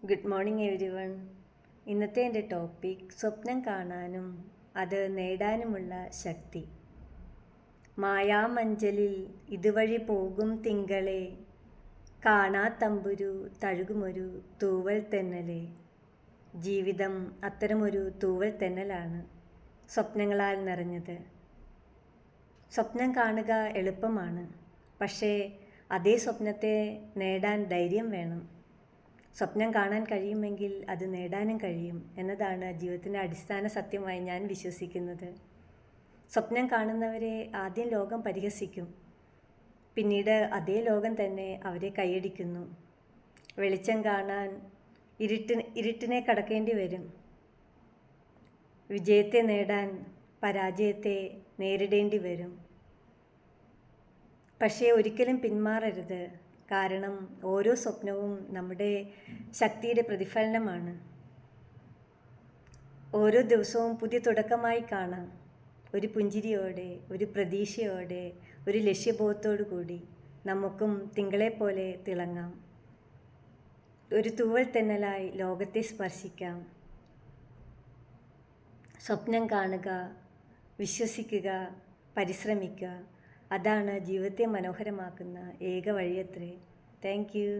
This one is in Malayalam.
Good morning every one. ഇന്നത്തെ എൻ്റെ ടോപ്പിക് സ്വപ്നം കാണാനും അത് നേടാനുമുള്ള ശക്തി. മായാമഞ്ചലിൽ ഇതുവഴി പോകും തിങ്കളെ, കാണാത്തമ്പുരു തഴുകുമൊരു തൂവൽ തെന്നലെ. ജീവിതം അത്തരമൊരു തൂവൽ തെന്നലാണ്, സ്വപ്നങ്ങളാൽ നിറഞ്ഞത്. സ്വപ്നം കാണുക എളുപ്പമാണ്, പക്ഷേ അതേ സ്വപ്നത്തെ നേടാൻ ധൈര്യം വേണം. സ്വപ്നം കാണാൻ കഴിയുമെങ്കിൽ അത് നേടാനും കഴിയും എന്നതാണ് ജീവിതത്തിൻ്റെ അടിസ്ഥാന സത്യമായി ഞാൻ വിശ്വസിക്കുന്നത്. സ്വപ്നം കാണുന്നവരെ ആദ്യം ലോകം പരിഹസിക്കും, പിന്നീട് അതേ ലോകം തന്നെ അവരെ കൈയടിക്കുന്നു. വെളിച്ചം കാണാൻ ഇരുട്ടിനെ കടക്കേണ്ടി വരും. വിജയത്തെ നേടാൻ പരാജയത്തെ നേരിടേണ്ടി വരും. പക്ഷേ ഒരിക്കലും പിന്മാറരുത്, കാരണം ഓരോ സ്വപ്നവും നമ്മുടെ ശക്തിയുടെ പ്രതിഫലനമാണ്. ഓരോ ദിവസവും പുതിയ തുടക്കമായി കാണാം. ഒരു പുഞ്ചിരിയോടെ, ഒരു പ്രതീക്ഷയോടെ, ഒരു ലക്ഷ്യബോധത്തോടു കൂടി നമുക്കും തിങ്കളെപ്പോലെ തിളങ്ങാം. ഒരു തൂവൽ തെന്നലായി ലോകത്തെ സ്പർശിക്കാം. സ്വപ്നം കാണുക, വിശ്വസിക്കുക, പരിശ്രമിക്കുക. അതാണ് ജീവിതത്തെ മനോഹരമാക്കുന്ന ഏക വഴിയത്രേ. Thank you.